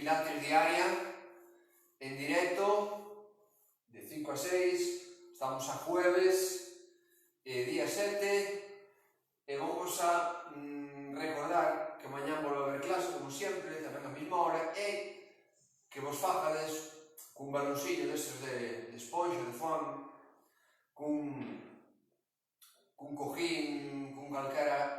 Pilates diaria, en directo, de 5 a 6, estamos a jueves, día 7, e vamos a recordar que mañán volve a haber clase, como sempre, tamén a mesma hora, e que vos fajades cun baloncillo deses de esponxa, de foam, cun cojín, cun calquera,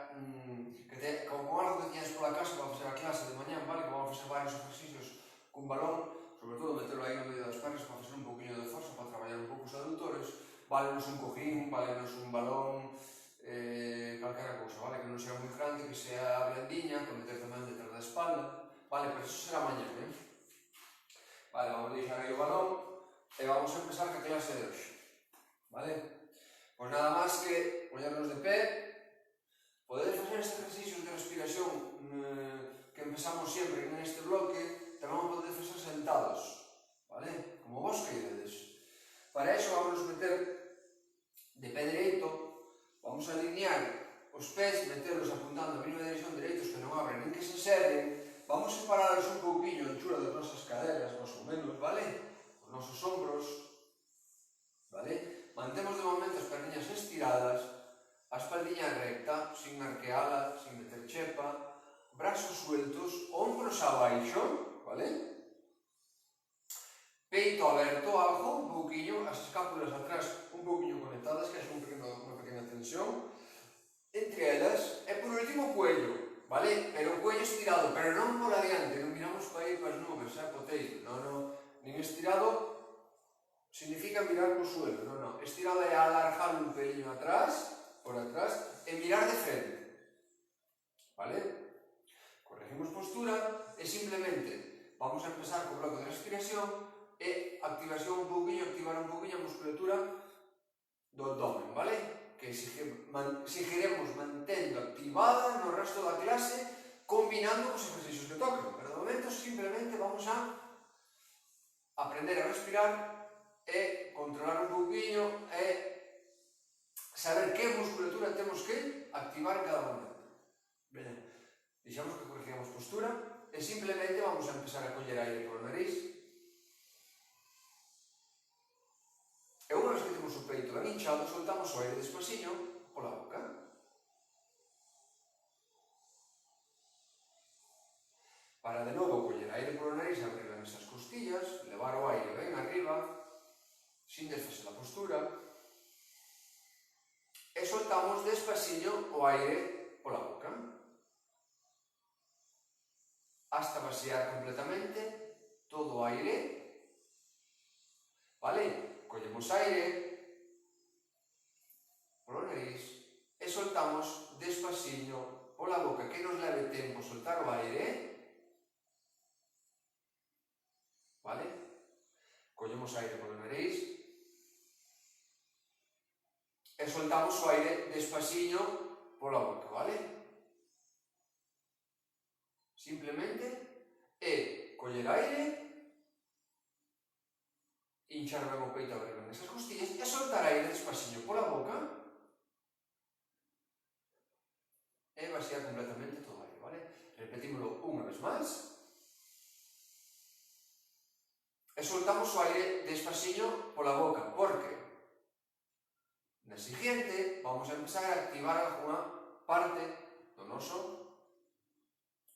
como algo que tiñas pola casa para facer a clase de mañán, vale? Que vamos a facer varios exercicios cun balón, sobre todo meterlo aí no medio das pernas para facer un poquinho de forza, para traballar un pouco os aductores. Válenos un cojín, válenos un balón, calquera cousa, vale? Que non sea moi grande, que sea blandiña, que meter tamén detrás da espalda, vale? Pero eso será mañán, Vale, vamos a deixar aí o balón e vamos a empezar ca clase de hoxe, vale? Pois nada máis que poñernos de pé. Podedes facer estes exercicios de respiración que empezamos sempre neste bloque, tamén o podedes facer sentados, vale? Como vos queiredes. Para iso vamos a meter de pé dereito, vamos a alinear os pés, meterlos apuntando a mesma dirección dereitos que non abren nin que se seren, vamos a separaros un pouquinho a anchura das nosas caderas, máis ou menos, vale? Os nosos ombros, vale? Mantemos de momento as perniñas estiradas, a espaldiña recta, sin arqueala, sin meter chepa, brazos sueltos, hombros abaixo, vale? Peito aberto, algo, un pouquinho, as escápulas atrás un pouquinho conectadas, que haxa unha pequena tensión entre elas, e por último o cuello, vale? Pero o cuello estirado, pero non por adiante, non miramos para ir para as nubes, po teito, non, nin estirado significa mirar pro suelo, non, estirado é alargar un peliño atrás, por atrás, e mirar de frente, vale? Corregimos postura e simplemente vamos a empezar co bloque de respiración e activar un pouquinho a musculatura do abdomen, vale? Que seguiremos mantendo activada no resto da clase combinando os exercicios que tocan, pero de momento simplemente vamos a aprender a respirar e controlar un pouquinho e saber que musculatura temos que activar en cada momento. Ben, deixamos que corrigamos postura e simplemente vamos a empezar a coller aire polo nariz. E unha vez que temos o peito ben hinchado, soltamos o aire despaciño pola boca. Para de novo coller aire polo nariz, abrir ben esas costillas, levar o aire ben arriba, sin desfacer a postura. E soltamos despaciño o aire pola boca hasta vaciar completamente todo o aire, vale? Collemos aire polo nariz e soltamos despaciño pola boca, que nos leve tempo soltar o aire, vale? Collemos aire polo nariz e soltamos o aire despaciño pola boca, vale? Simplemente é coller aire, hinchar ben o peito, abrir ben esas costillas e soltar aire despaciño pola boca e vaciar completamente todo o aire, vale? Repetímolo unha vez máis. E soltamos o aire despaciño pola boca, porque na siguiente vamos a empezar a activar alguna parte do noso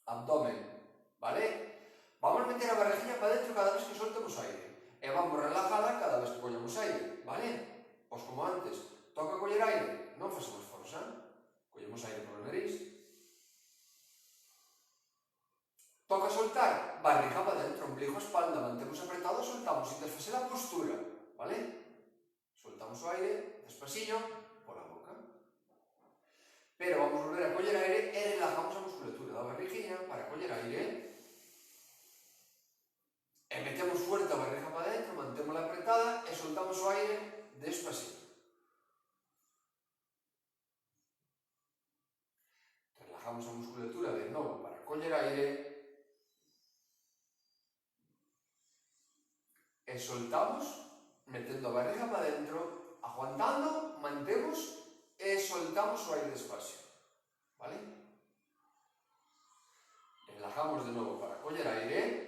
abdomen, vale? Vamos meter a barriguinha para dentro cada vez que soltemos aire e vamos relajala cada vez que collemos aire, vale? Pois como antes, toca coller aire, non facemos forza, collemos aire polo nariz, toca soltar, barriga para dentro, ombligo, espalda, mantemos apretado, soltamos sin desfacer a postura, vale? Soltamos o aire despaciño pola boca. Pero vamos volver a coller aire e relajamos a musculatura da barriguinha para coller aire. E metemos fuerte a barriga para dentro, mantémola apretada e soltamos o aire despaciño. Relajamos a musculatura de novo para coller aire e soltamos metendo a barriga para dentro, aguantando, mantemos e soltamos o aire despacio, vale? Relajamos de novo para coller aire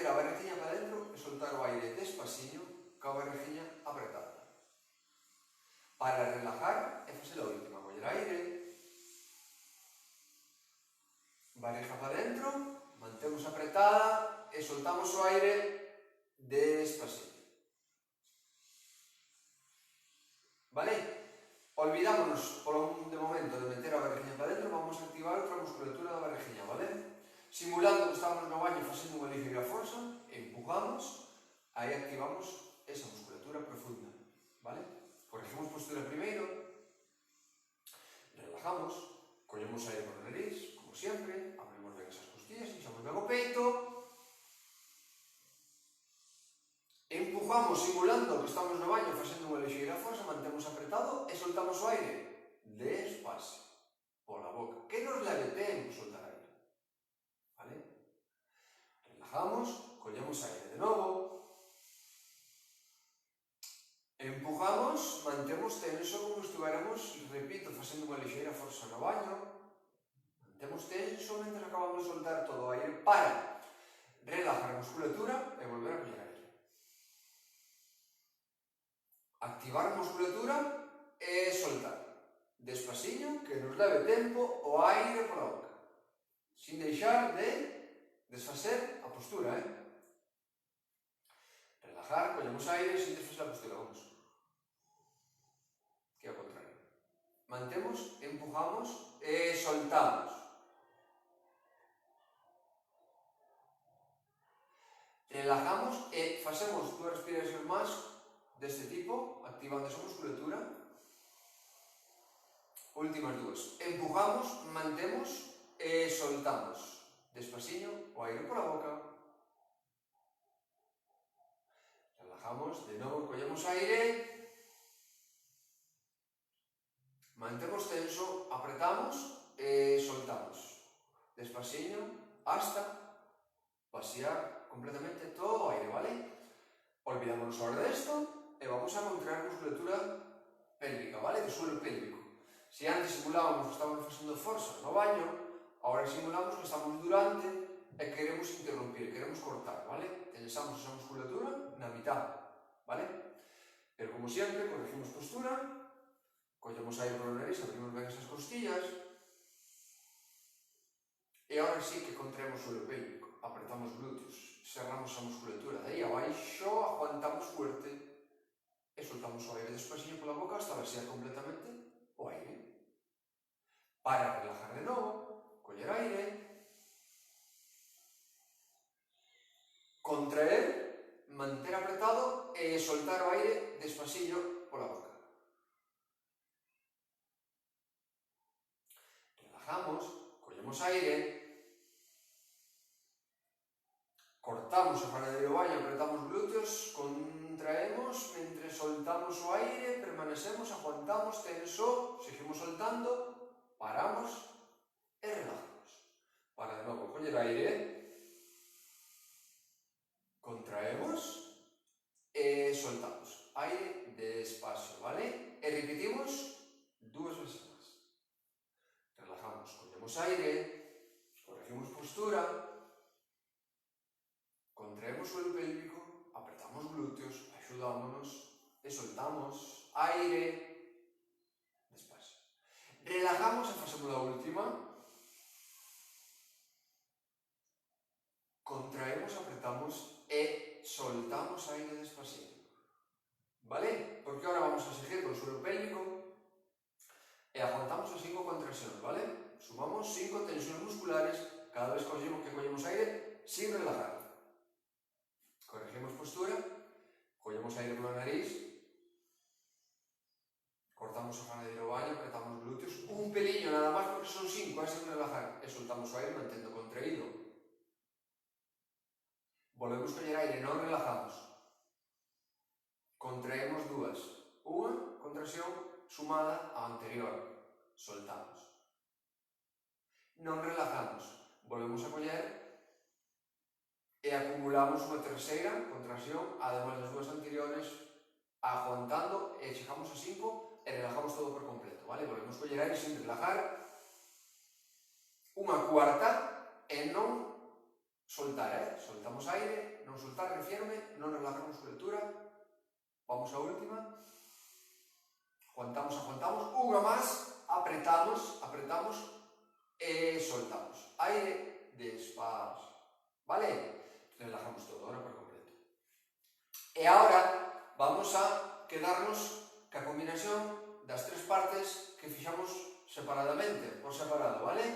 meter a barrigiña para dentro e soltar o aire despaciño ca barrigiña apretada. Para relajar e facer a última, coller aire, barriga para dentro, mantemos apretada e soltamos o aire despaciño. Vale? Olvidámonos de momento de meter a barrigiña para dentro, vamos a activar outra musculatura da barrigiña, vale? Simulando que estamos no baño facendo unha ligeira forza, empujamos, aí activamos esa musculatura profunda, vale? Corregimos postura primeiro, relajamos, collemos aire por nariz, como sempre, abrimos ben esas costillas, hinchamos ben o peito, empujamos simulando que estamos no baño facendo unha ligeira forza, mantemos apretado e soltamos o aire despacio, pola boca, que nos leve tempo soltar aire, vale? Relajamos, collemos aire de novo, empujamos, mantemos tenso como estuveramos, repito, facendo unha ligeira forza no baño, mantemos tenso mentre acabamos de soltar todo o aire para relajar a musculatura e volver a coller aire. Activar a musculatura e soltar. Despaciño, que nos leve tempo o aire pola boca. Sin deixar de desfacer a postura, Relajar, collemos aire sin desfacer a postura, vamos. Que é o contrario. Mantemos, empujamos e soltamos. Relajamos e facemos dúas respiracións máis deste tipo, activando esa musculatura. Últimas dúas. Empujamos, mantemos e soltamos. Despaciño, o aire pola boca. Relajamos, de novo collemos aire. Mantemos tenso, apretamos e soltamos. Despaciño, hasta vaciar completamente todo o aire, vale? Olvidámonos ahora de esto e vamos a contraer musculatura pélvica, vale? Do suelo pélvico. Se antes simulábamos que estábamos facendo forza no baño, agora simulamos que estamos durante e queremos interrumpir, queremos cortar, vale? Tensamos esa musculatura na mitad, vale? Pero como sempre, corregimos postura, collemos aire polo nariz, abrimos ben esas costillas e agora sí que contraemos o suelo pélvico, apretamos glúteos, cerramos a musculatura de aí abaixo, aguantamos fuerte e soltamos o aire despaciño pola boca hasta vaciar completamente o aire. Para relajar de novo, coller aire, contraer, manter apretado e soltar o aire despaciño pola boca. Relajamos, collemos aire, cortamos a fanadeira do baño, apretamos glúteos, contraemos, mentre soltamos o aire, permanecemos, aguantamos, tenso, seguimos soltando, paramos e relajamos. Para de novo coller aire, contraemos e soltamos. Aire despacio, vale? E repetimos dúas veces máis. Relajamos, collemos aire, corregimos postura, contraemos o suelo pélvico, apretamos glúteos, axudámonos e soltamos aire despacio. Relajamos e facemos a última. Contraemos, apretamos e soltamos aire despacio. Vale? Porque ahora vamos a seguir con o suelo pélvico e aguantamos as 5 contraccións, vale? Sumamos 5 tensións musculares cada vez que collemos aire sin relajar. Corregimos postura, collemos aire pola nariz, cortamos a fanadeira do baño, apretamos glúteos, un peliño nada máis porque son 5, sin relajar, e soltamos o aire mantendo contraído. Volvemos a coller aire, non relajamos. Contraemos dúas, unha contracción sumada á anterior, soltamos. Non relajamos, volvemos a coller e acumulamos unha terceira contracción, además das dúas anteriores, aguantando e chegamos a 5 e relajamos todo por completo, vale? Volvemos a coller aire sin relajar, unha cuarta e non soltar, soltamos aire, non soltar, refierme, non relajar musculatura. Vamos á última. Aguantamos, unha máis, apretamos e soltamos. Aire, despacio, vale? Relajamos todo, ahora por completo. E agora vamos a quedarnos ca combinación das tres partes que fixamos separadamente, por separado, vale?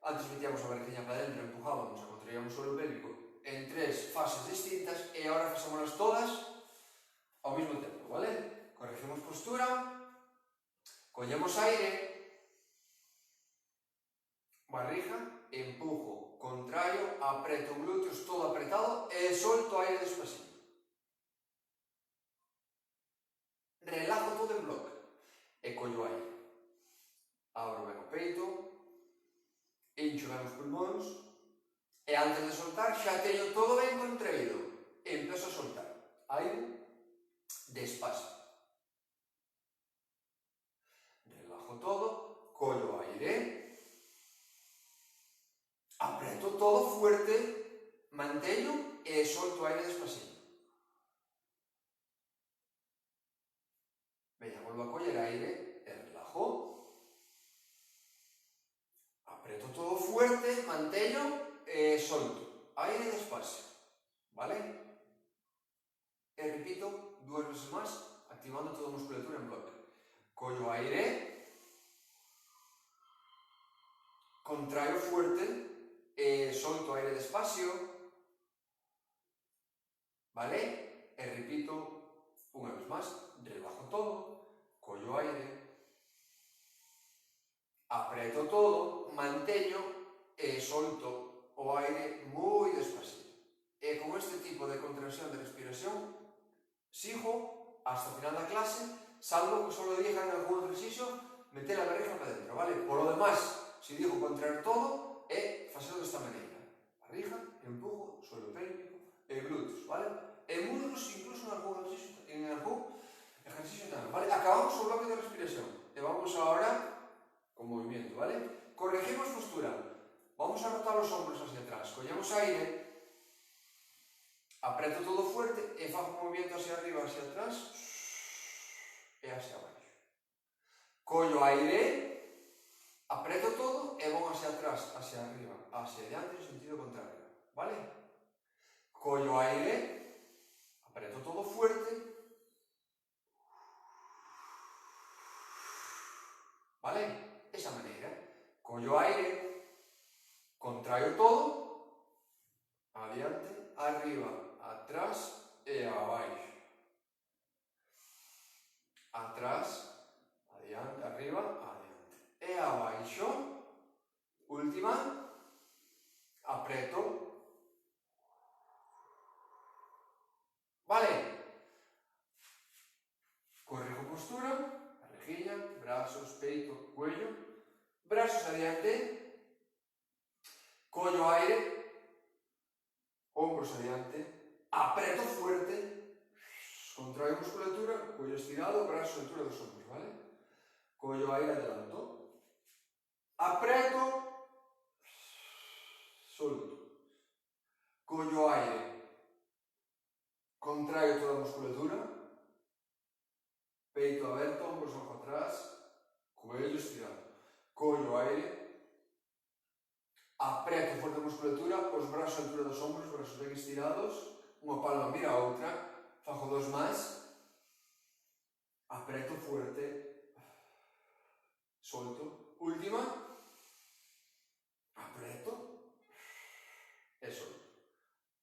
Antes metíamos a barriguinha para dentro, empujábamos e contraíamos o suelo pélvico en tres fases distintas e agora facémolas todas ao mesmo tempo, vale? Corregimos postura, collemos aire, barriga, empujo, contraio, apreto glúteos, todo apretado e solto aire despacito. Relajo todo en bloque e collo aire. Abro ben o peito, hincho ben os pulmóns e antes de soltar xa teño todo ben contraído. Empezo a soltar aire despacio. Relajo todo, collo aire, apreto todo fuerte, manteño e solto aire despacito. Veña, volvo a coller aire e relajo. Apreto todo fuerte, manteño e solto. Aire despacio, vale? E repito 2 veces máis, activando toda a musculatura en bloque. Collo aire, contraio fuerte e solto aire despacio, vale? E repito unha vez máis, relajo todo, collo aire, apreto todo, manteño e solto o aire moi despacito. E con este tipo de contracción de respiración sigo hasta o final da clase, salvo que solo diga en algún ejercicio meter a barriga para dentro, vale? Por lo demás, si digo contraer todo, é facelo desta maneira. Barriga, empujo, suelo pélvico e glúteos, vale? E muslos incluso en algún ejercicio tamén, vale? Acabamos o bloque de respiración e vamos agora con movimiento, vale? Corregimos postura. Vamos a rotar os ombros hacia atrás. Collemos aire, apreto todo fuerte e fago un movimiento hacia arriba, hacia atrás e hacia abaixo. Collo aire, apreto todo e vou hacia atrás, hacia arriba, hacia diante en sentido contrario, vale? Collo aire, apreto todo fuerte, vale? Esa maneira. Collo aire, contraio todo, adiante, arriba, atrás e abaixo. Atrás, adiante, arriba, adiante. E abaixo, última, apreto, vale? Corrijo postura, barriguilla, brazos, peito, cuello, brazos adiante, collo aire, hombros adiante, apreto fuerte, contraio musculatura, cuello estirado, brazos a altura dos hombros, vale? Collo aire, adelanto, apreto, solto, collo aire, contraio toda a musculatura, peito aberto, hombros ojo atrás, cuello estirado, collo aire, apreto fuerte a musculatura, os brazos a altura dos ombros, brazos ben estirados, unha palma mira a outra, fago 2 máis, apreto fuerte, solto, última, apreto e solto.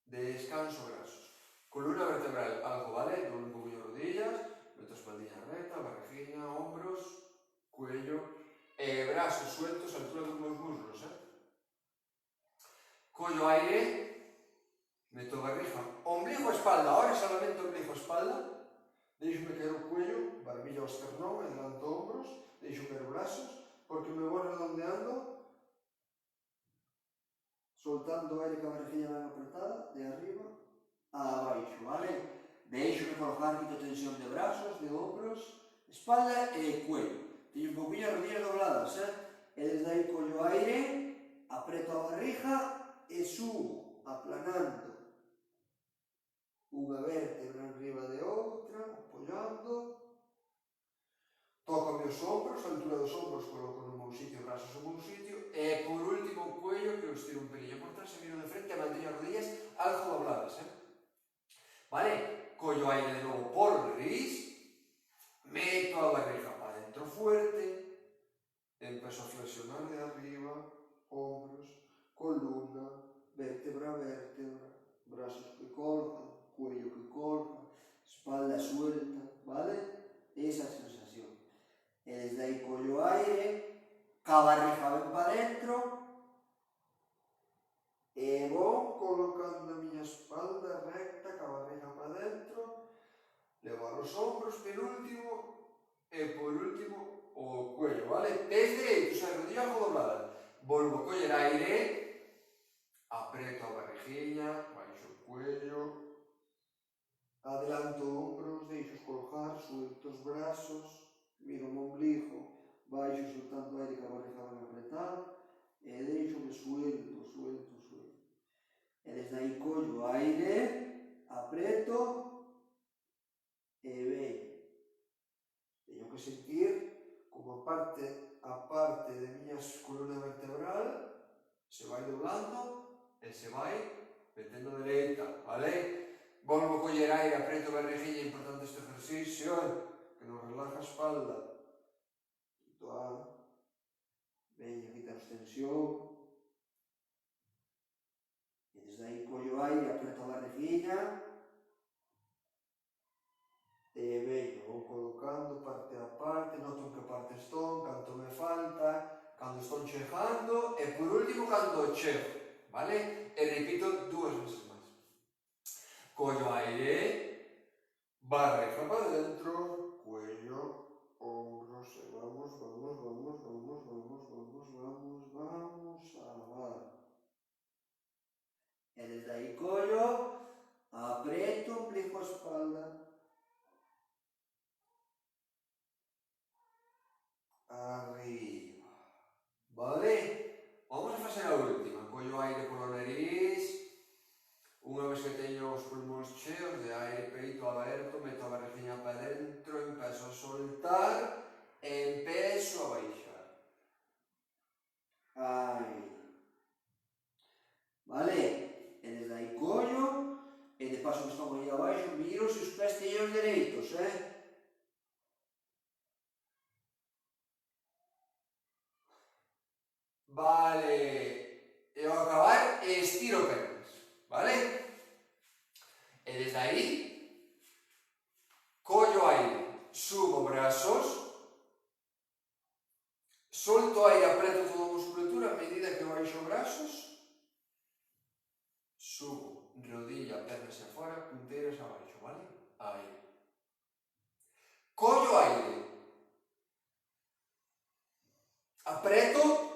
Descanso brazos. Columna vertebral, algo, vale? Doblo un poquinho rodillas, meto espaldilla recta, barriguinha, hombros, cuello e brazos sueltos a altura dos meus muslos, Collo aire, meto barriga, ombligo a espalda, ahora solamente ombligo a espalda, deixo-me caer o cuello, barbilla ao esternón, adelanto hombros, deixo caer brazos, porque me vou redondeando, soltando o aire ca barriguilla ben apretada, de arriba a abaixo, vale? Deixo reforzar quito tensión de brazos, de hombros, espalda e cuello. Teño un poquinho as rodillas dobladas, E desde aí collo aire, apreto a barriga e subo aplanando unha vértebra enriba de outra, apoiando. Toco os ombros, a altura dos ombros coloco no meu sitio, brazos no meu sitio, e por último o cuello que os tiro un pelillo por atrás e miro de frente e manteño as rodillas algo dobladas, vale? Collo aire de novo por nariz, meto a barriga para dentro fuerte, empezo a flexionar de arriba, ombros, columna, vértebra a vértebra, brazos que colgan, cuello que colga, espalda suelta, vale? Esa sensación. E desde aí collo aire, ca barriga ben para dentro, e vou colocando a miña espalda recta, ca barriga para dentro, levar os ombros penúltimo, e por último o cuello, vale? Pés dereitos, a rodilla algo doblada. Volvo a coller aire, apreto a barriguinha, baixo o cuello, adelanto ombros, deixo colgar, suelto os brazos, miro o ombligo, baixo soltando aire que a barriga ben apretada, e deixo-me suelto, suelto, suelto. E desde aí collo aire, apreto, e veño. Teño que sentir como a parte de miña columna vertebral se vai doblando e se vai metendo dereita, vale? Volvo a coller aire, apreto a barriguilla, importante este ejercicio, que nos relaja a espalda. Quito a... Veña, quitamos tensión. E desde aí collo aire, apreto a barriguilla, e veño, vou colocando parte a parte, noto en que parte estou, canto me falta, cando estou chegando, e por último cando chego, vale? E repito 2 veces máis. Collo aire, barriga para dentro, cuello, hombros, e vamos, vamos, vamos, vamos, vamos, vamos, vamos, vamos, abaixo. E desde aí collo, apreto, ombligo a espalda, arriba, vale? Vamos a facer a última, collo aire polo nariz, unha vez que teño os pulmóns cheos de aire, peito aberto, meto a barriguinha para dentro, empezo a soltar e empezo a baixar. Aí. Vale? E desde aí collo, e de paso que estamos aí abaixo, miro se os pés teñen os dereitos, Vale, e ao acabar estiro pernas, vale? E desde aí collo aire, subo brazos, solto aire, apreto toda a musculatura a medida que baixo brazos, subo, rodilla, pernas hacia fora, punteiras abaixo, vale? Aí. Collo aire, apreto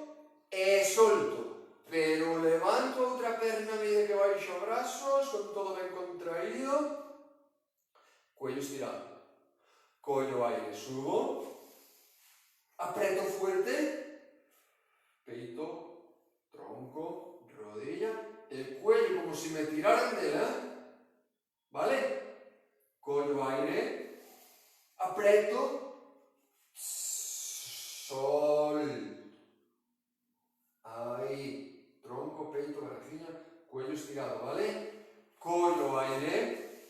e solto, pero levanto outra perna a medida que baixo brazos, con todo ben contraído, cuello estirado. Collo aire, subo, apreto fuerte, peito, tronco, rodilla, el cuello como si me tiraran dela, ¿vale? Collo aire, apreto, solto. Ahí, tronco, peito, barriguilla, cuello estirado, ¿vale? Collo aire,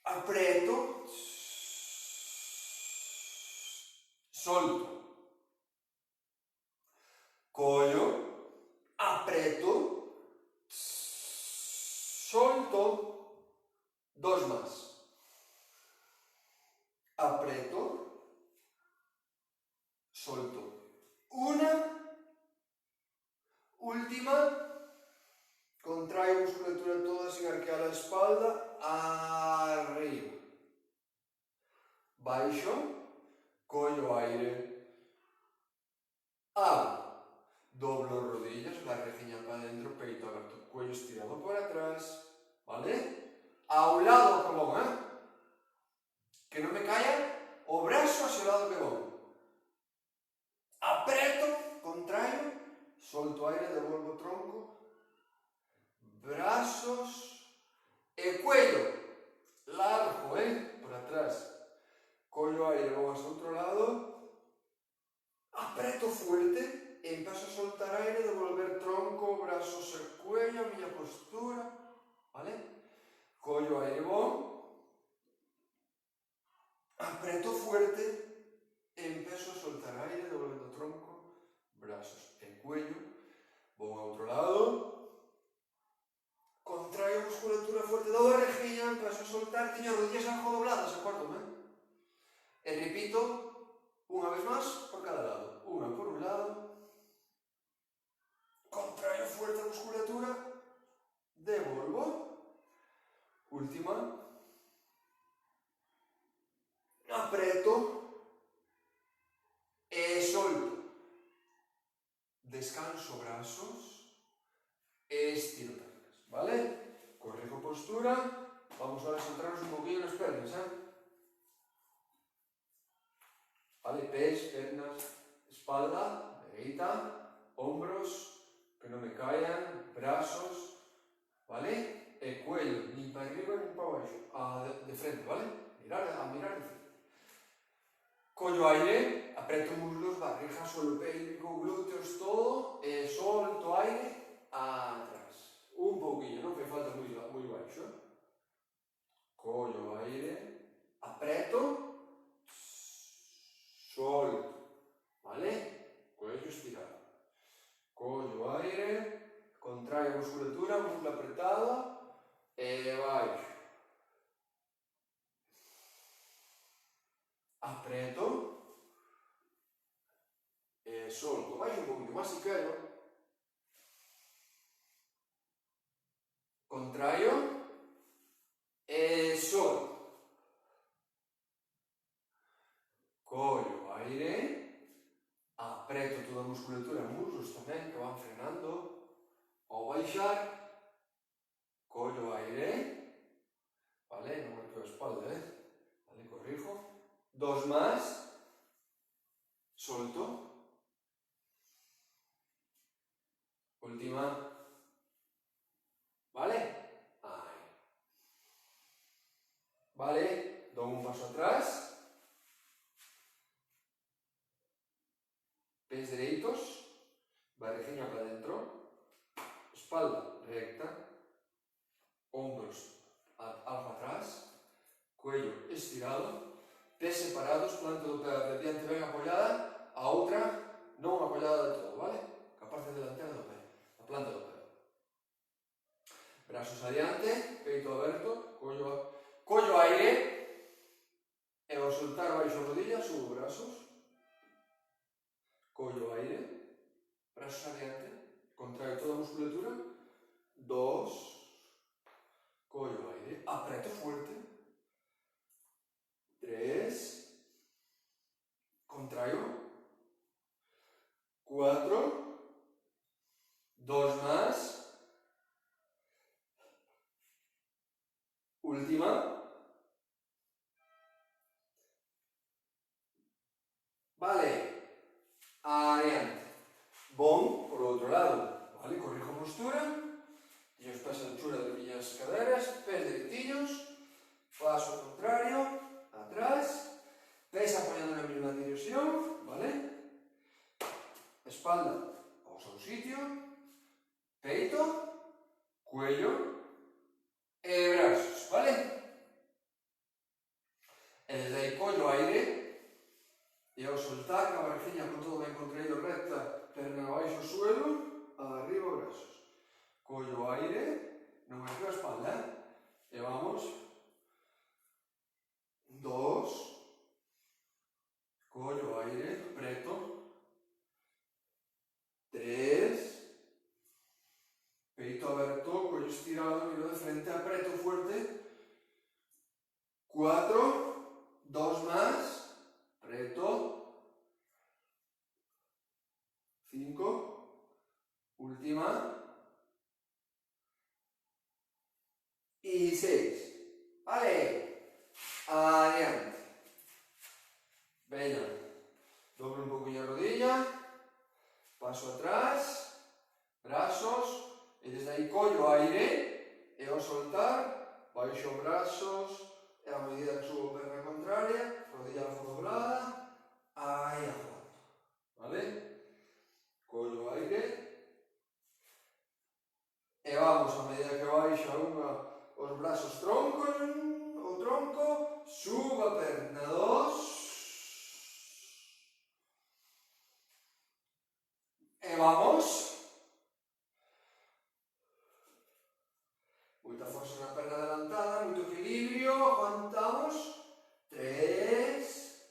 apreto, solto. Collo, apreto, solto, 2 más. Apreto, solto. Una, última, contraio musculatura toda sin arquear a espalda, arriba. Baixo, collo aire, abro, doblo rodillas, barriguinha para dentro, peito aberto, cuello estirado por atrás, ¿vale? A un lado que vou, que non me caia o brazo hacia o lado que vou. Apreto, contraio, solto aire, devolvo o tronco, collo aire bon, apreto fuerte e empezo a soltar aire, devolvendo tronco, brazos e cuello, vou a outro lado, contraio a musculatura fuerte da barriguinha, empezo a soltar, teño as rodillas algo dobladas, acuérdome, e repito unha vez máis por cada lado, unha por un lado, contraio fuerte a musculatura, devolvo, última, apreto e solto, descanso brazos e estiro pernas, vale? Corrijo postura, vamos ahora a centrarnos un poquillo nas pernas, vale? Pés, pernas, espalda, dereita, hombros, que non me caian, brazos, vale? E cuello, nin para arriba nin para baixo, de frente, vale? A mirar de frente. Collo aire, apreto muslos, barriga, suelo pélvico, glúteos, todo, e solto aire atrás. Un pouquinho, non fai falta moi baixo. Collo aire, apreto, solto, vale? Cuello estirado. Collo aire, contraio a musculatura, muslo apretado, e baixo. Apreto e solto, baixo un poquito máis si quero, contraio e solto, collo aire, apreto toda a musculatura, muslos tamén que van frenando, ao baixar, collo aire, vale, non marqueo a espalda, vale, corrijo, dos máis, solto, última, vale? Aí. Vale, dou un paso atrás, pés dereitos, barriguinha para dentro, espalda recta, hombros algo atrás, cuello estirado, pés separados, planta do pé de diante ben apoiada, a outra non apoiada de todo, vale? A parte delantera do pé, a planta do pé. Brazos adiante, peito aberto, collo aire, e ao soltar baixo a rodilla, subo brazos, collo aire, brazos adiante, contraio toda a musculatura, dos, collo aire, apreto fuerte, tres, contraio, cuatro, dos más, última, vale, adiante, bon, por outro lado, vale, corrijo postura, e os pés a anchura de miñas caderas, pés dereitinhos, paso contrario, atrás, pés apoiando na mesma dirección, vale? Espalda ao seu sitio, peito, cuello e brazos, vale? E desde aí collo aire e ao soltar a barriguinha con todo ben contraído recta, perna abaixo ao suelo, arriba brazos. Collo aire, non me creo a espalda, e vamos, dos, collo aire, apreto, tres, peito aberto, cuello estirado, miro de frente, apreto fuerte, cuatro, dos más, apreto, cinco, última, y seis, vale, adiante, veña, doble un poquinho a rodilla, paso atrás, brazos, e desde aí collo aire, e ao soltar, baixo brazos, e a medida que subo perna contraria, rodilla algo doblada, aí aguanto, vale? Collo aire, e vamos a medida que baixa unha os brazos tronco, o tronco, subo a perna, 2, e vamos, moita forza na perna adelantada, moito equilibrio, aguantamos, 3,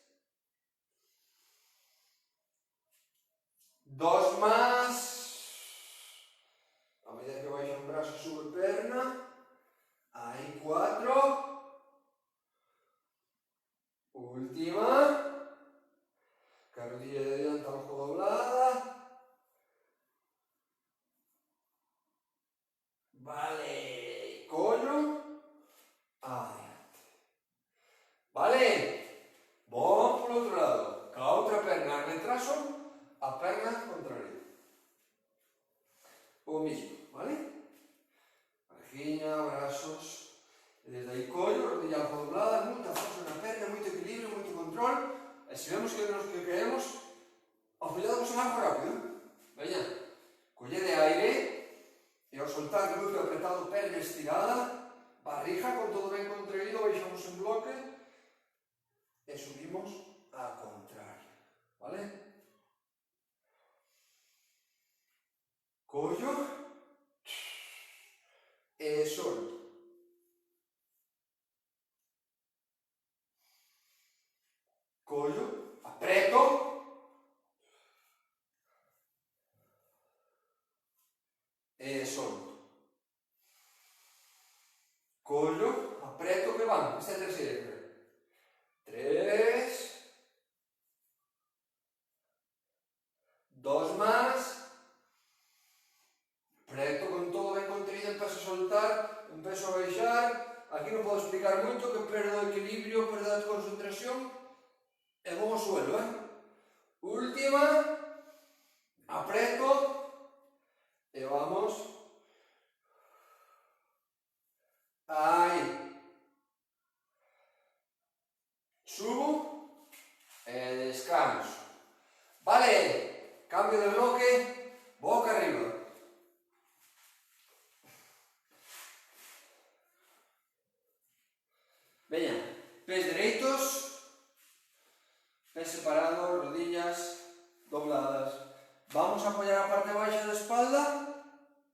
2 más, a medida que baixa un brazo sube perna, aí 4, última, que a rodilla de diante abajo doblada, vale, collo, adiante, vale, vamos por outro lado, ca outra perna retraso, a perna contraria, o mismo, vale, barrigiña, brazos, e desde aí collo, rodilla abajo doblada, moita forza na perna, moito equilibrio, moito control, e se vemos que nos que queremos, ao final damos un algo rápido, veña, collede aire, e ao soltar glúteo apretado, perna estirada, barriga con todo ben contraído, baixamos en bloque, e subimos a contraria, vale? Collo, e solto. Collo, apreto, e solto. Collo, apreto que van, questa é a terceira. 3, 2 más, apreto con todo ben contraído, empezo a soltar, empezo a baixar, aquí non podo explicar moito que perdo o equilibrio, perdo a concentración, e vou ao suelo, Última, apreto, e vamos, aí, subo, e descanso, vale, cambio de bloque, boca arriba, veña, pés dereitos, pés separados, rodillas dobladas. Vamos a apoyar a parte baixa da espalda,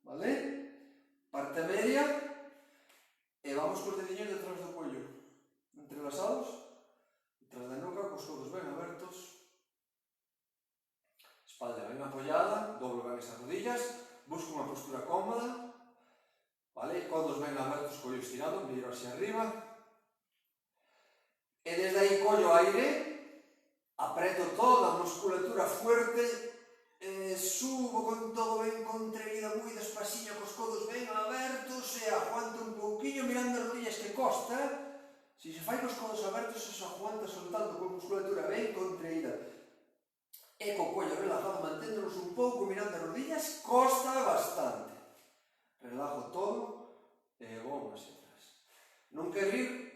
vale? Parte media, e vamos cos dediños detrás do cuello, entrelazados, detrás da nuca, cos codos ben abertos, espalda ben apoyada, doblo ben esas rodillas, busco unha postura cómoda, vale? Codos ben abertos, collo estirado, miro hacia arriba, e desde aí collo aire, apreto toda a musculatura fuerte, subo con todo ben contraído, moi despacillo, cos codos ben abertos, e aguanto un pouquinho mirando as rodillas que costa, se se fai cos codos abertos, se aguanta soltando con musculatura ben contraída, e co cuello relajado, manténdonos un pouco mirando as rodillas, costa bastante, relajo todo, e vou hacia atrás, non quero ir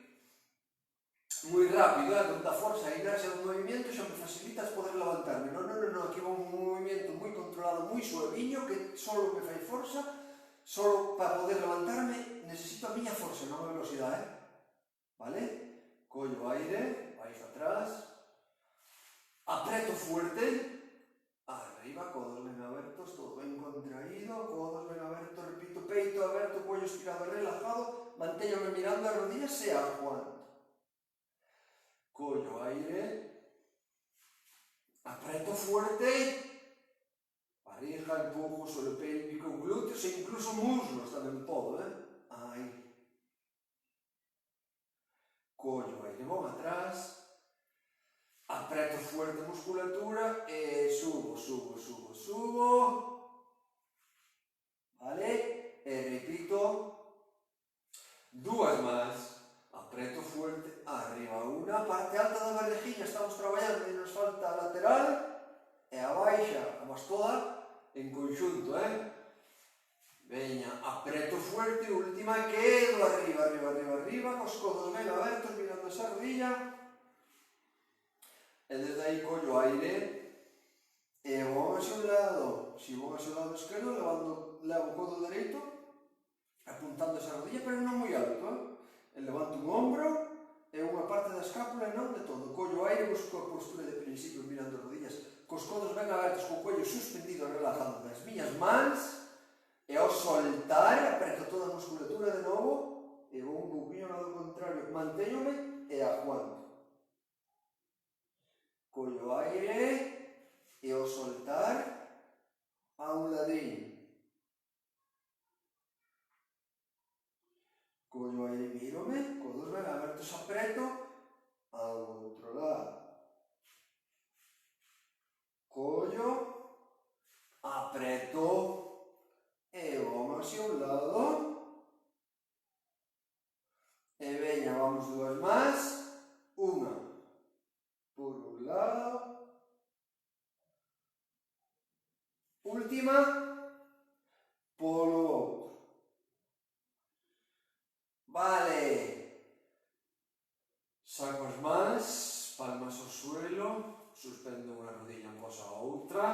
moi rápido, con da forza a inercia do movimento xa me facilitas poder levantarme. Non, aquí va un movimento moi controlado, moi suaviño, que só me fai forza, só para poder levantarme necesito a miña forza, non a velocidade, vale? Collo aire, baixo atrás, apreto fuerte, arriba, codos ben abertos, todo ben contraído, codos ben abertos, repito, peito aberto, cuello estirado e relajado, mantéñame mirando as rodillas e aguanto. Collo aire, apreto fuerte, barriga, empujo, suelo pélvico, glúteos e incluso muslos tamén podo, aí. Collo aire, vou atrás, apreto fuerte a musculatura e subo, vale? E repito, 2 más. Apreto fuerte, arriba unha, parte alta da barrigiña, estamos traballando e nos falta a lateral, e a baixa, a toda en conxunto, veña, apreto fuerte, última, quedo arriba, cos codos ben abertos, mirando esa rodilla, e desde aí collo aire, e vou hacia un lado, se vou hacia o lado esquerdo, levo o codo dereito, apuntando esa rodilla, pero non moi alto, e levanto un ombro e unha parte da escápula e non de todo. Collo aire, busco a postura de principio mirando as rodillas, cos codos ben abertos, co cuello suspendido, relajando das miñas mans, e ao soltar, apreto toda a musculatura de novo, e vou un pouquinho ao lado contrario, mantéñome e aguanto. Collo aire, e ao soltar, a un ladriño. Collo aire, mírome, codos ben abertos, apreto, ao outro lado. Collo, apreto, e vamos hacia un lado. E veña, vamos dúas máis. Unha por un lado. Última polo outro. Vale. Saco as mans, palmas ao suelo, suspendo unha rodilla en posa a outra.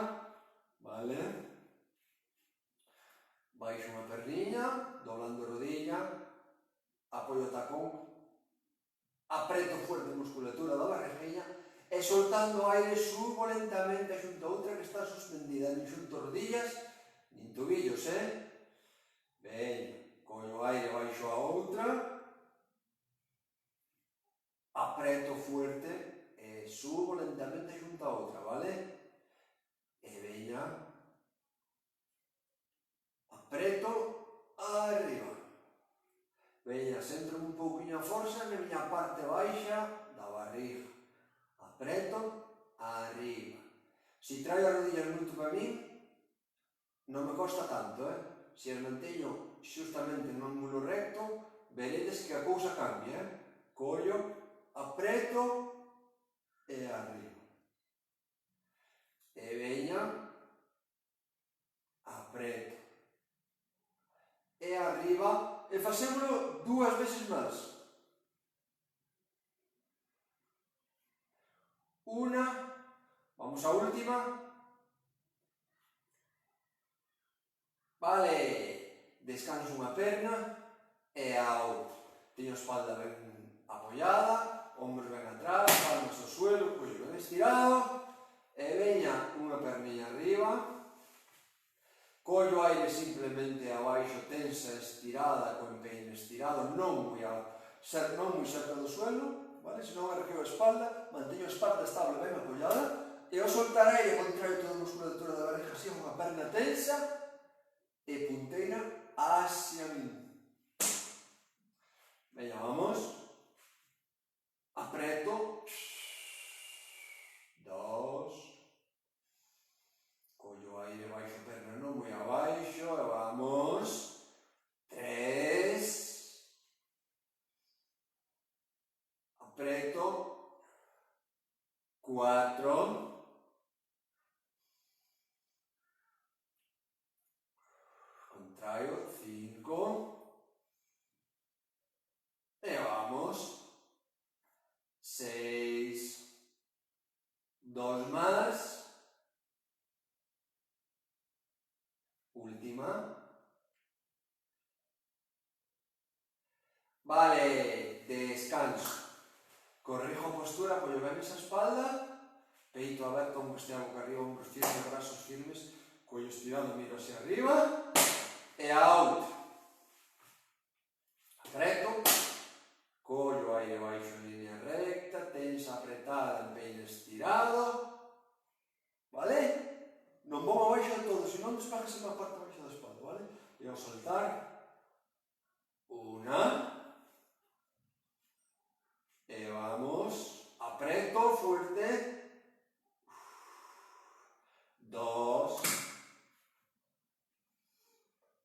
Vale. Baixo unha perniña, doblando a rodilla, apoio o tacón, apreto fuerte a musculatura da barriguinha e soltando o aire subo lentamente xunto a outra que está suspendida, nin xunto rodillas, nin tobillos, Veña, collo o aire baixo a outra, apreto fuerte e subo lentamente xunto a outra, vale? E veña, apreto, arriba. Veña, centro un pouquinho a forza na miña parte baixa da barriga. Apreto, arriba. Se traio as rodillas moito para min, non me costa tanto, Se as manteño xustamente no ángulo recto, veredes que a cousa cambia, Collo, apreto e arriba. E veña, apreto. E arriba, e facémolo 2 veces máis. Unha, vamos á última. Vale, descanso unha perna e a outra. Teño a espalda ben apoiada, ombros ben atrás, palmas ao suelo, collo ben estirado, e veña unha perniña arriba, collo aire simplemente abaixo, tensa, estirada, co empeine estirado, non moi cerca do suelo, vale? Senón arqueo a espalda, manteño a espalda estable ben apoiada, e ao soltar aire contraio toda a musculatura da barriga, así unha perna tensa, e punteira hacia min. Veña, vamos. Apreto. 2. Collo aire baixo, perna non moi abaixo, e vamos. 3. Apreto. 4. Contraio, 5. E vamos. 6. 2 máis. Última. Vale, descanso. Corrijo a postura, apoio ben esa espalda, peito aberto, ombros de boca arriba, ombros firmes, brazos firmes, cuello estirado, miro hacia arriba, e a outra. Apreto, collo aire baixo en línea recta, tensa, apretada, empeine estirado, vale? Non vou abaixo de todo, senón despájase má parte abaixo da espalda, vale? E ao soltar, una, e vamos, apreto fuerte, 2,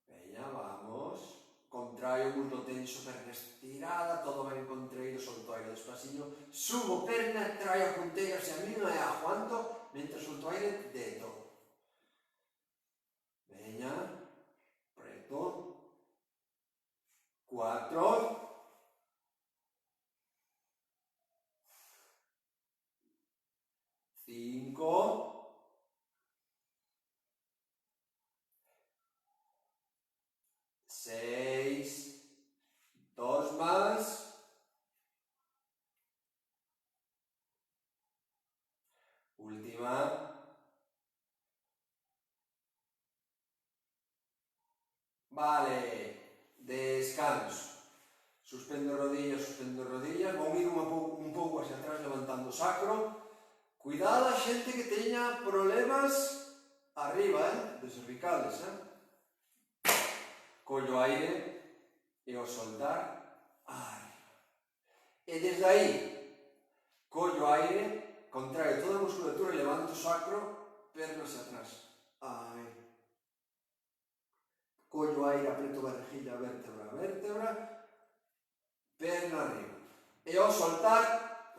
veña, vamos, contraio, muslo tenso, perna estirada, todo ben contraído, solto aire despaciño, subo perna, traio a punteira hacia mí, e aguanto, mentre solto aire de todo. Veña, apreto, 4, 5, 6, Vale, descanso. Suspendo rodillas, vou ir un pouco hacia atrás levantando o sacro. Cuidado a xente que teña problemas arriba, de cervicales, Collo aire e ao soltar, arriba. E desde aí, collo aire, contraio toda a musculatura e levanto o sacro, pernas hacia atrás. Aí. Collo aire, apreto barriguilla, vértebra a vértebra, perna arriba. E ao soltar,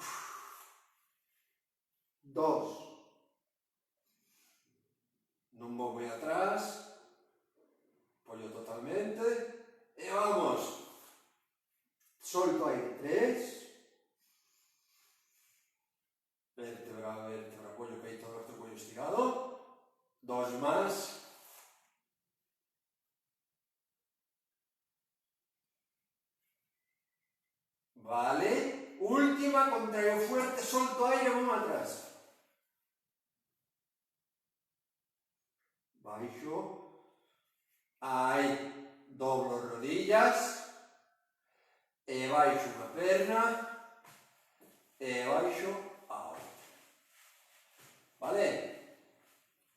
2. Non vou moi atrás, pollo totalmente, e vamos. Solto aire, 3. Vértebra a vértebra, pollo, peito aberto, pollo estirado. 2 más. Vale, última, contraio fuerte, solto aire, vamos atrás. Baixo, aí, doblo rodillas, e baixo unha perna, e baixo a outra. Vale?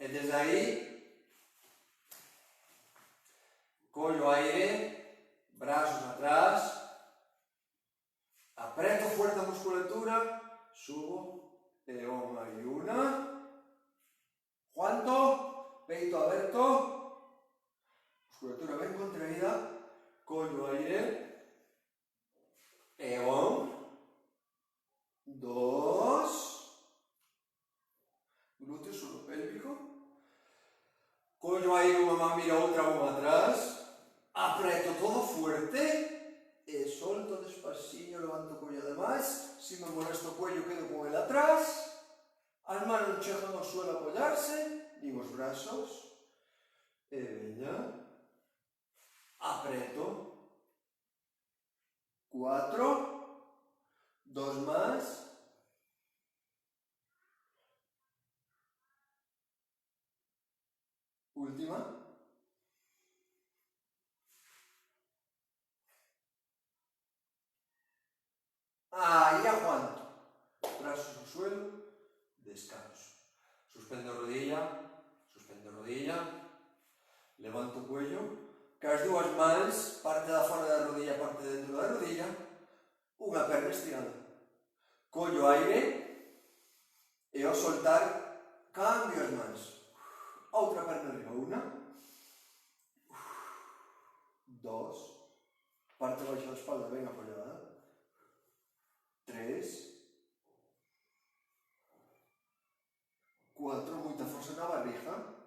E desde aí, collo aire, brazos atrás, apreto fuerte a musculatura, subo, e unha e una. ¿Cuánto? Peito aberto, musculatura ben contraída, collo aire, e 1, 2, glúteo suelo pélvico, collo aire, unha man mira outra, unha atrás, apreto todo fuerte, e solto despaciño, levanto o collo además, si me molesta o cuello quedo con el atrás, as manos chegan ao suelo a apoyarse, nin os brazos, e veña, apreto, 4, 2 más, última, aí aguanto, brazos no suelo, descanso, suspendo rodilla, levanto o cuello, que as dúas mans, parte da fora da rodilla, parte dentro da rodilla, unha perna estirada. Collo aire, e ao soltar, cambio as mans. Outra perna arriba, 1, 2, parte baixo da espalda ben apoiada, 3, 4, moita forza na barriga,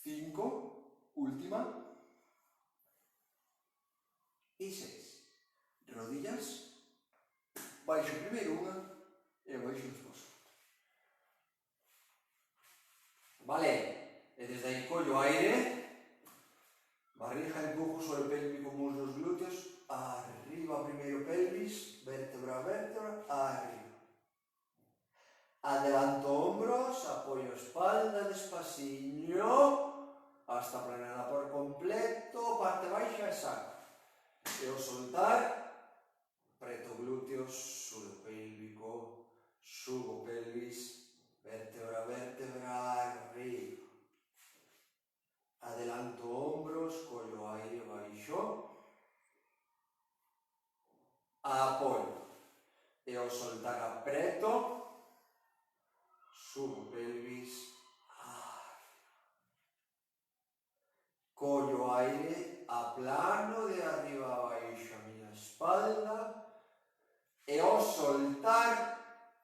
5, última, e 6. Rodillas, baixo primeiro unha e baixo despois. Vale, e desde aí collo aire, barriga, empujo, suelo pélvico, muslos, glúteos, arriba primeiro pelvis, vértebra a vértebra, arriba. Adelanto hombros, apoyo espalda despaciño, hasta aplanada por completo, parte baixa e saco. E ao soltar, preto glúteos, suelo pélvico, subo pelvis, vértebra a vértebra, arriba. Adelanto hombros, collo aire baixo, apoio. E ao soltar apreto, subo pelvis, collo aire, aplano de arriba a baixo a miña espalda, e ao soltar,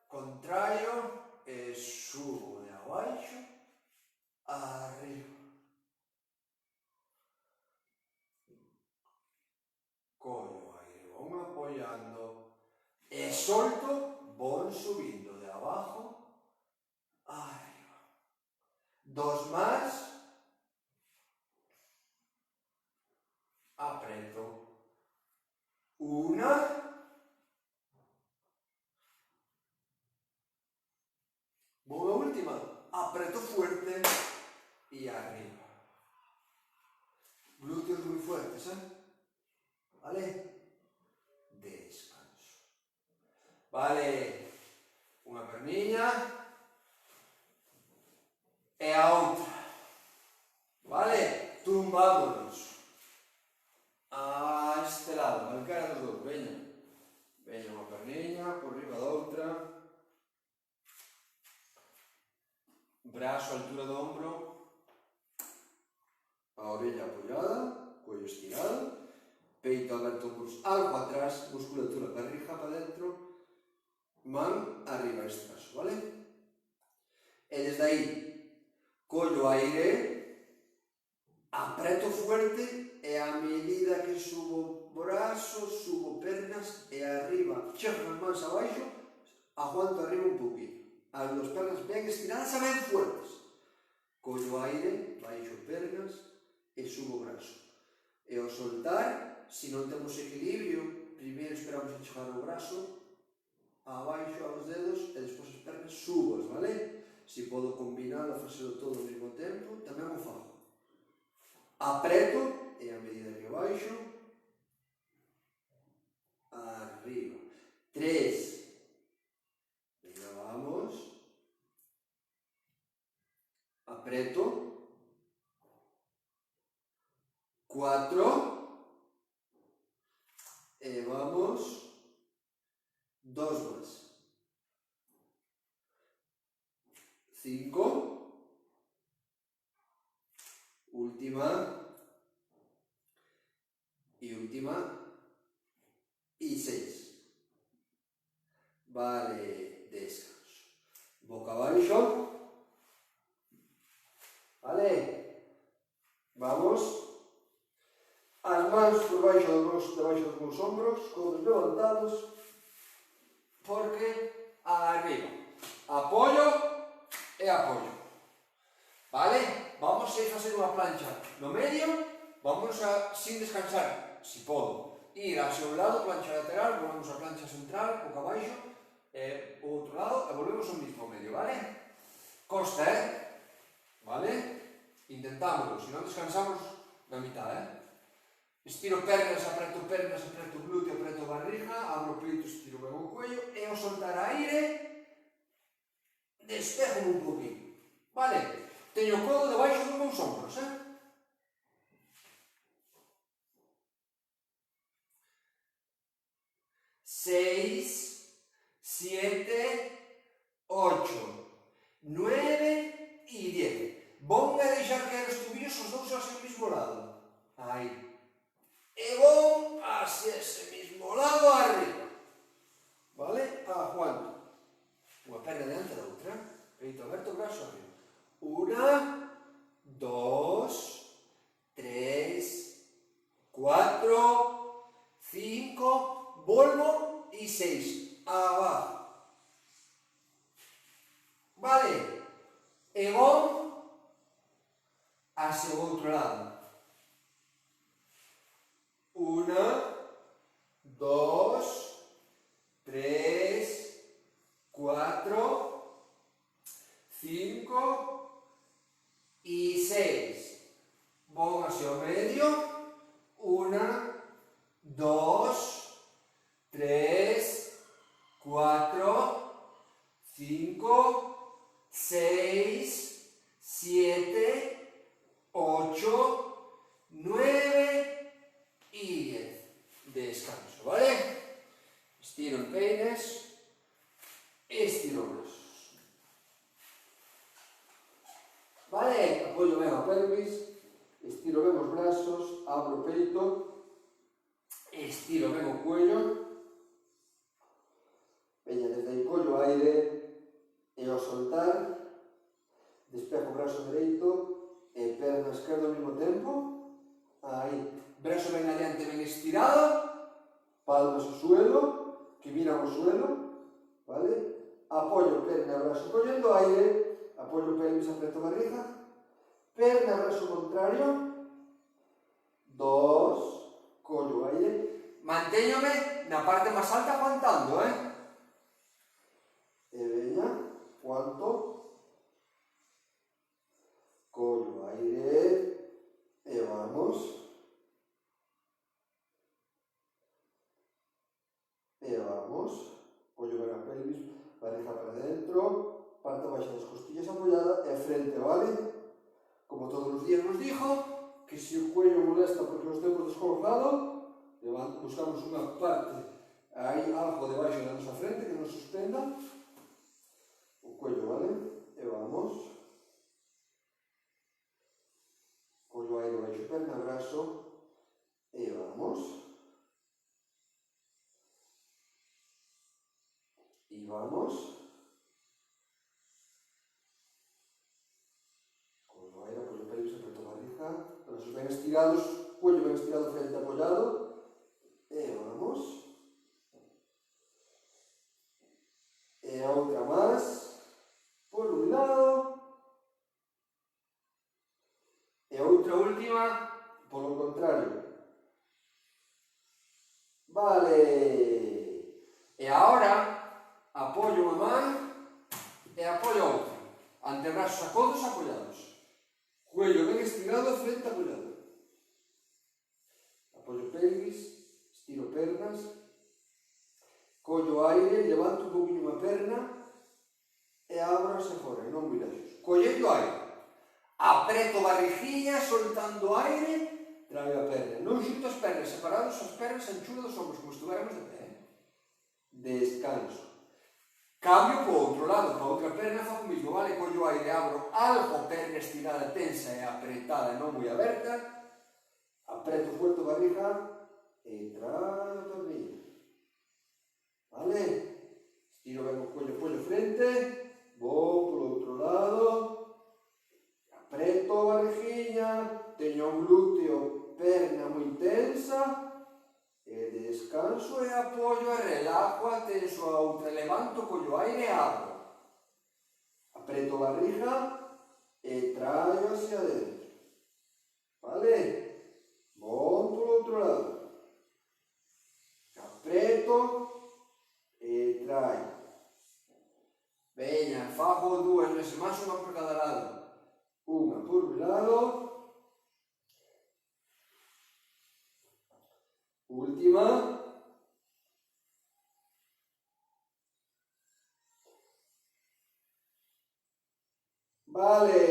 contraio, e subo de abaixo, arriba. Collo aire, vou apoiando, e solto, vou subindo de abajo, arriba. 2 más, apreto, 1, vou a última, apreto fuerte y arriba. Vale, unha perniña e a outra. Vale, tumbámonos a este lado, calquera dos dous, veña. Veña unha perniña por riba da outra. Brazo a altura do ombro. A orella apoyada, cuello estirado. Peito aberto, algo atrás, musculatura perrija para dentro. Man arriba este caso, vale? E desde aí, collo aire, apreto fuerte e a medida que subo brazos, subo pernas e arriba, chego as mans abaixo, aguanto arriba un poquinho. As duas pernas ben estiradas e ben fuertes. Collo aire, baixo pernas e subo brazo. E ao soltar, se non temos equilibrio, primeiro esperamos a chegar ao brazo, abaixo aos dedos e despois as pernas subas, vale? Se podo combinar a facelo todo ao mesmo tempo, tamén o fago. Apreto e a medida que baixo, arriba. 3. Venga, vamos. Apreto. 4. E vamos. 2 más. 5. Última. Y última. Y 6. Vale, descanso. Boca abaixo. Vale. Vamos. As mans por debaixo dos meus ombros, codos levantados, porque arriba. Apoio e apoio. Vale? Vamos a facer unha plancha no medio, vamos a, sin descansar, si podo, ir hacia un lado, plancha lateral, volvemos a plancha central, boca abaixo, o outro lado, e volvemos ao mismo medio, vale? Costa, vale? Intentámoslo, se non descansamos na mitad, Estiro pernas, apreto glúteo, apreto barriga, abro o peito, estiro ben o cuello, e ao soltar aire, despejo un poquinho, vale? Teño o codo debaixo dos meus ombros, 6, 7, 8, 9 e 10. Vou a deixar caer os tobillos os dous hacia o mismo lado. Aí. E vou hacia ese mismo lado arriba. Vale? Aguanto. Unha perna diante da outra. Peito aberto, brazo arriba. 1, 2, 3, 4, 5, volvo e 6. Abajo. Vale? E vou hacia o outro lado. 1, 2, 3, 4, 5 e 6. Vou hacia o medio. 1, 2, 3, 4, 5, 6, 7, 8, 9 y 10. Descanso, ¿vale? Estiro el peines, estiro brazos. ¿Vale? Apoyo ben a pelvis, estiro ben os brazos, abro o peito, estiro ben o cuello. Veña, desde aí collo aire e ao soltar, despejo o brazo dereito e perna esquerda ao mesmo tempo. Aí. Brazo ben adiante, ben estirado, palmas ao suelo, que miran ao suelo, vale? Apoio perna, brazo collendo aire, apoio pelvis, apreto barriga, perna, brazo contrario, 2, collo aire, mantéñome na parte máis alta aguantando, E veña, aguanto, collo aire, e vamos. E vamos, ollo ben barriga para dentro, parte baixa das costillas apoyada e frente, vale? Como todos os días nos dijo, que se o cuello molesta porque nos temos descolgado, buscamos unha parte, aí algo debaixo da nosa frente que nos suspenda o cuello, vale? E vamos. Collo aire baixo perna, brazo, e vamos. E vamos. Collo aire, apoyo pelvis, apreto barriga, brazos ben estirados, cuello ben estirado, frente apoyado, e vamos. E outra máis, por un lado, e outra última, polo contrario. Vale. E agora, apoio unha man e apoio a outra. Antebrazos a codos apoyados. Cuello ben estirado, frente apoyado. Apoyo pelvis, estiro pernas. Collo aire, levanto un poquinho unha perna e abro hacia fora, e non moi lexos. Collendo aire. Apreto barriguinha, soltando aire, traio a perna. Non xunto as pernas separados, as pernas anchura dos ombros, como estuveramos de pé. Descanso. Cambio para o outro lado, para a outra perna fago o mismo, vale? Collo aire, abro algo, perna estirada, tensa e apretada, non moi aberta. Apreto fuerte a barriga e traio a pernilla. Vale? Estiro ben o cuello, apoio frente, vou polo outro lado, apreto a barriguinha, teño o glúteo, perna moi tensa, e descanso e apoio e relajo a tenso a outra, levanto, collo aire e abro. Apreto a barriga e traio hacia dentro. Vale? Vou polo outro lado. Apreto e traio. Veña, fago dúas veces máis, unha por cada lado. Unha por un lado. Última. Vale.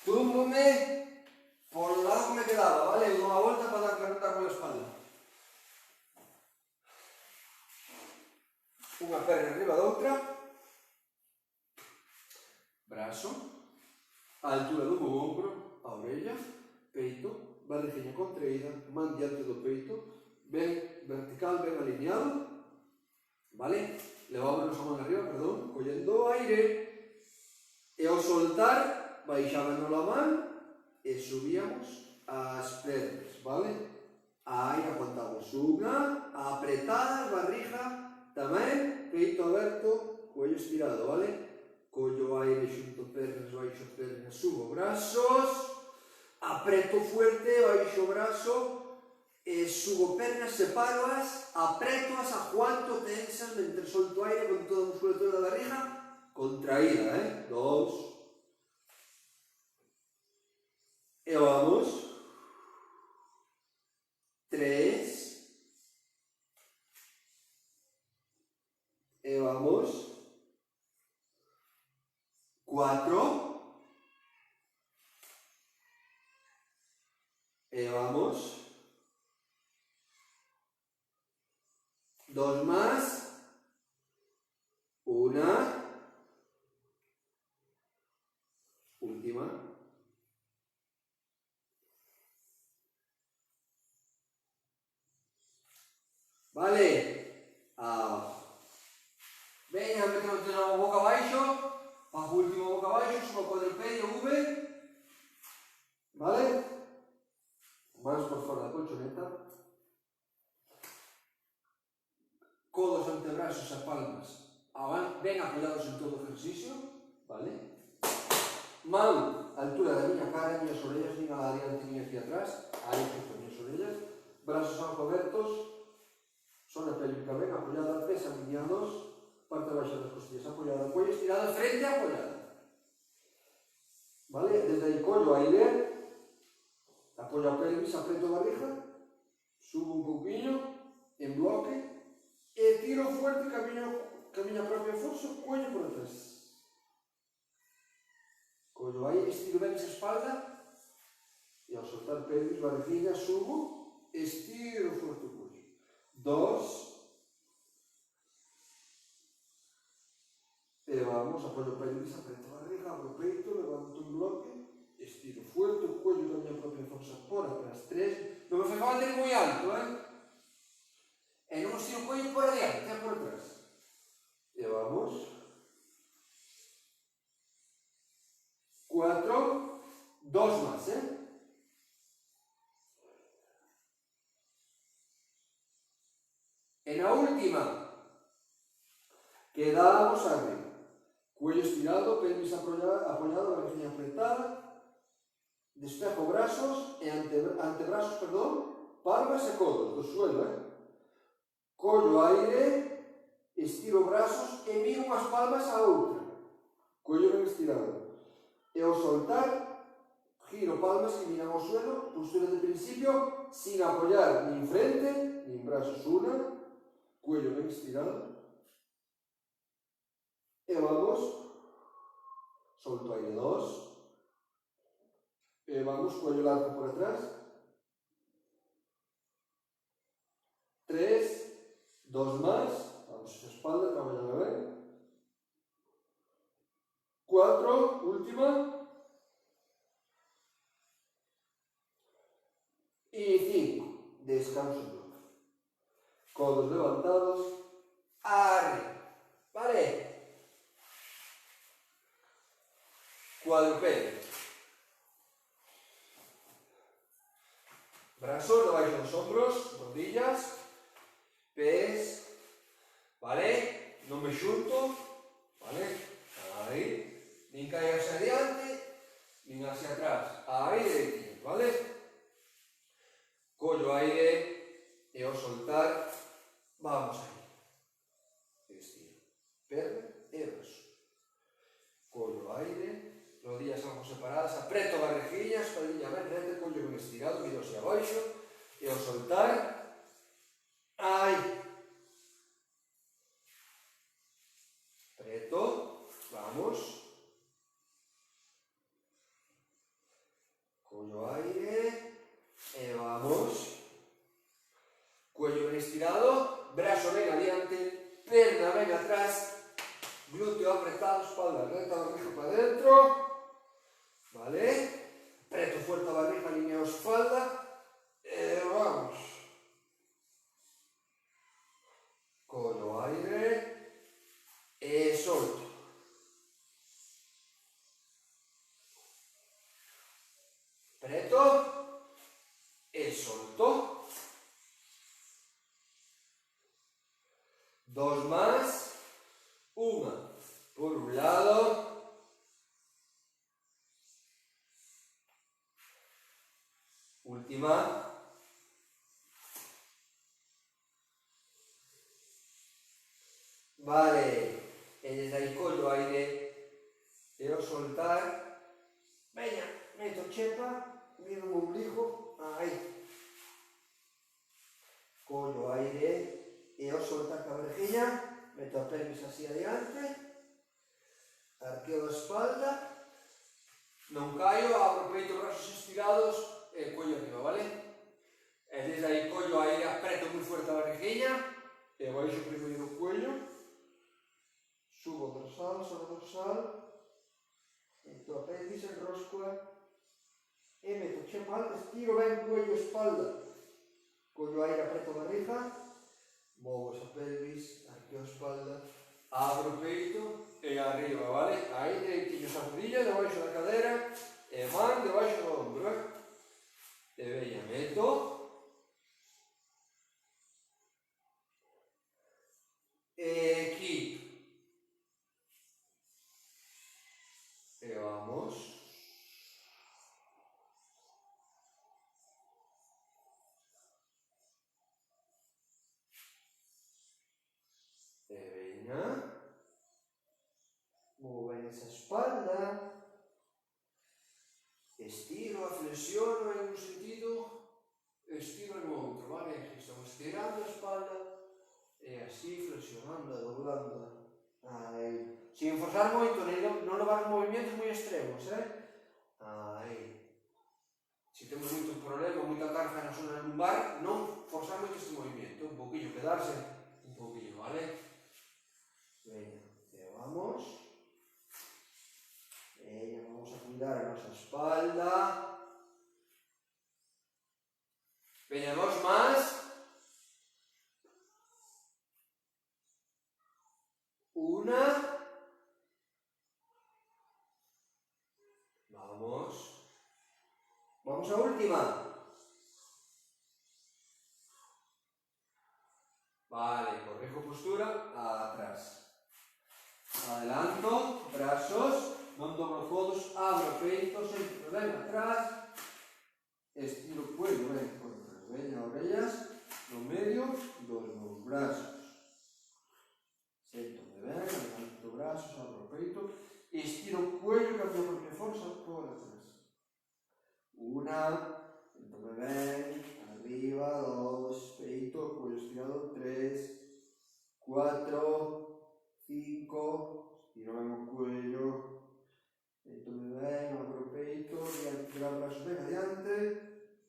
Túmbome por o lado que me quedaba, vale? Dou unha volta para dar con a espalda. Unha perna arriba da outra. Brazo. A altura do meu ombro, a orella, peito, barriguinha contraída, man diante do peito, ben vertical, ben alineado, vale? Levámonos a man arriba, perdón, collendo aire, e ao soltar, baixábamos a man e subíamos as pernas, vale? Aí aguantamos unha, apretadas, barriga, tamén, peito aberto, cuello estirado, vale? Collo aire xunto pernas, baixo pernas, subo brazos, apreto fuerte, baixo brazo, e subo pernas, separoas, apretoas, aguanto tensas, mentre solto aire con toda a musculatura da barriga, contraída, 2. E vamos. 3. E vamos. 4. E vamos. 2 más. 1. Última. Vale? Veña, metemos a boca abaixo, bajo o último boca abaixo, subo cuadripedio, V. Vale? Manos por fora da colchoneta. Codos, antebrazos e palmas ben apoyados en todo o ejercicio, vale? Man, altura da miña cara, miñas orellas, nin adiante nin hacia atrás, aí xusto miñas orellas, brazos algo abertos, zona pélvica ben apoyada, pés alineados, parte baixa das costillas apoyada, cuello estirado, frente apoyada. Vale? Desde aí collo aire, apoyo a pelvis, apreto a barriga, subo un pouquinho, en bloque, e tiro fuerte, camiño miña propia forza, cuello por atrás. Collo aí, estiro ben esa espalda, e ao soltar pelvis, barriguinha, subo, estiro fuerte o cuello. 2, e vamos, apoio pelvis, apreto a barriga, abro o peito, levanto un bloque, estiro fuerte o cuello da miña propia forza por atrás. 3, Non me fai falta ir moi alto, E non estiro o cuello por adiante, por atrás. e vamos. 4, 2 más, E na última, quedamos arriba. Cuello estirado, pelvis apoyado, barriguinha apretada, despejo brazos e antebrazos, palmas e codos do suelo, Collo aire, estiro brazos e miro unhas palmas a outra. Collo ben estirado. E ao soltar, giro palmas que miran ao suelo, postura de principio, sin apoyar nin frente, nin brazos. 1, cuello ben estirado. E vamos, solto aire. 2, e vamos, cuello largo por atrás. 3, 2 más, vamos a espalda, traballando ben. 4, última. E 5, descanso un bloque. Codos levantados, arriba, vale? Cuadrupede. Brazos debaixo dos ombros, rodillas, pés, vale? Non me xunto, vale? Aí, nin cae hacia adiante, nin hacia atrás, aí dereitiño, vale? Collo aire e ao soltar, vamos aí. Estiro, perna e brazo. Collo aire, rodillas algo separadas, apreto a barriguinha, espaldilla ben reta, collo ben estirado, miro hacia abaixo, e ao soltar, aí. Apreto, vamos. Collo aire, e vamos. Cuello ben estirado, brazo ben adiante, perna ben atrás, glúteo apretado, espalda recta, barriga para dentro, vale? Apreto fuerte a barriga, alineo espalda, e vamos. Collo aire, e solto. Apreto, e solto. 2 más, 1 por un lado, última, vale, e desde aí collo aire e ao soltar, veña, meto chepa, miro o ombligo, aí, collo aire e ao soltar ca barriguinha, meto a pelvis así adiante, arqueo a espalda, non caio, abro o peito, brazos estirados e cuello arriba, vale? E desde aí collo aire, apreto moi fuerte a barriguinha e baixo primeiro o cuello, subo o dorsal, sobre o dorsal, meto a pelvis, enrosco e meto chepa alta, estiro ben cuello, espalda, collo aire, apreto a barriga, movo esa pelvis, arqueo a espalda, abro o peito e arriba, vale? Aí dereitiño esa rodilla debaixo da cadera e man debaixo do ombro, E veña, meto e quito. E vamos. E veña. Movo ben esa espalda. Estiro, flexiono en un sentido, estiro en outro, vale? Estamos estirando a espalda e así flexionando, doblando. Aí. Sin forzar moito, non levar movimentos moi extremos, Aí. Se temos moito problema, moita carga na zona lumbar, non forzar moito este movimento, un poquillo, quedarse un poquillo, vale? Veña, vamos. Veña, vamos a cuidar a nosa espalda. Veña, dos más. Una. Vamos. Vamos a última. Vale, corrijo postura, atrás. Adelanto, brazos, non dobro codos, abro peito, sempre ben atrás. Estiro o cuello, ben por atrás. Veña, orellas, no medio dos meus brazos. Séntome ben, adelanto brazos, abro peito. Estiro o cuello, que a miña propia forza por atrás. Una, séntome ben, arriba, dos, peito, cuello estirado, 3, 4, 5, estiro ben o cuello, séntome ben, abro o peito, tirar brazos ben adiante,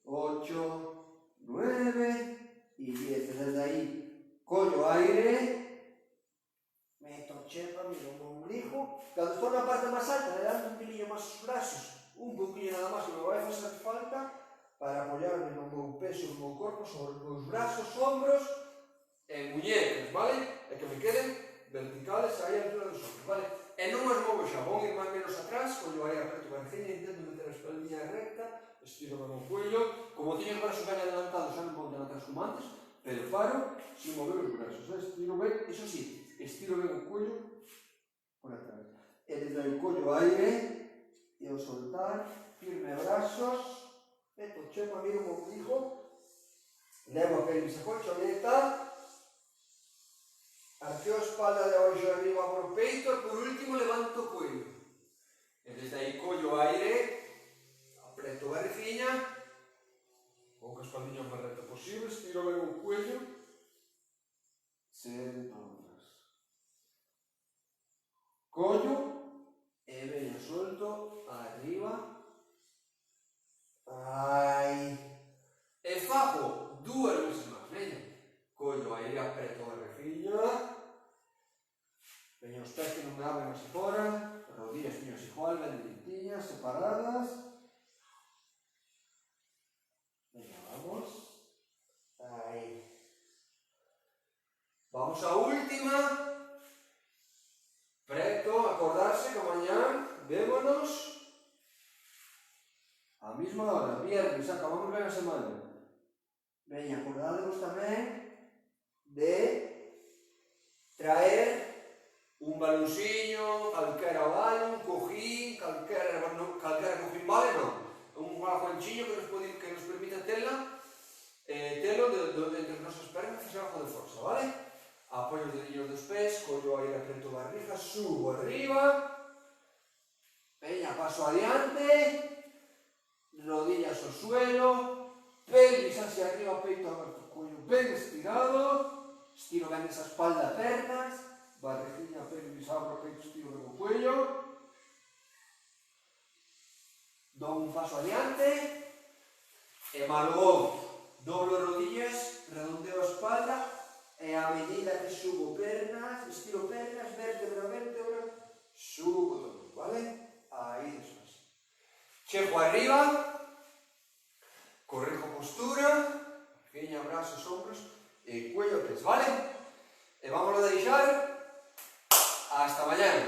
8, 9 y 10. Desde ahí, collo aire, meto chepa, miro o ombligo. Cando estou na parte máis alta, le dando un pelillo máis os brazos, un poquinho nada máis que me vai facer falta para apoiarme no meu peso, no meu corpo, sobre os meus brazos, ombros e muñecas, vale? E que me queden verticales aí a altura dos ombros, vale? E non os movo xa, vou ir máis menos atrás, collo aí aperto a barriga, intento meter a espaldinha recta, estiro ben o cuello, como teño os brazos ben adelantados, xa non vou tan atrás como antes, pero paro sin mover os brazos, estiro ben, iso sí, estiro ben o cuello por atrás. E desde o collo aire, e ao soltar, firme brazos, meto chepa, miro o ombligo, levo a pelvis a colchoneta, arqueo a espalda de abaixo arriba abro o peito e por último levanto o cuello. E desde aí collo aire, apreto a barriguinha, con a espaldinha o máis recta posible, estiro ben o cuello, sento atrás. Collo e veño solto arriba. Ai. E fago 2 veces máis, veña. Collo aire, apreto a barriguinha. Veña os pés que non me abren así fora. As rodillas teñas igual, ben directiñas, separadas. Veña, vamos. Aí. Vamos á última. Preto, acordarse que mañá vémonos a mesma hora, viernes, acabamos ben a semana. Veña, acordádevos tamén de traer un balonsiño, calquera vale, un cojín, calquera cojín vale, non. Un guajuanchiño que nos permita telo entre as nosas pernas e algo de forza, vale? Apoio os dedillos dos pés, collo aire, apreto a barriga, subo arriba, veña, paso adiante, rodillas ao suelo, pelvis hacia arriba, peito aberto, cuello ben estirado, estiro ben esa espalda, pernas, barriguinha, pelvis, abro, peito, estiro ben o cuello, dou un paso adiante, e malo doblo rodillas, redondeo a espalda, e a medida que subo pernas, estiro pernas, vértebra, vértebra, subo todo, vale? Aí despacio. Chego arriba, corrijo postura, barriguinha, brazos, ombros e cuello, pés, vale? E vámonos a deixar hasta mañana.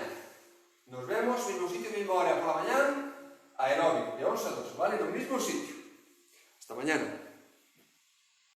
Nos vemos en un sitio misma hora por la mañana, aeróbico, de 11 a 2, vale? No mismo sitio. Hasta mañana.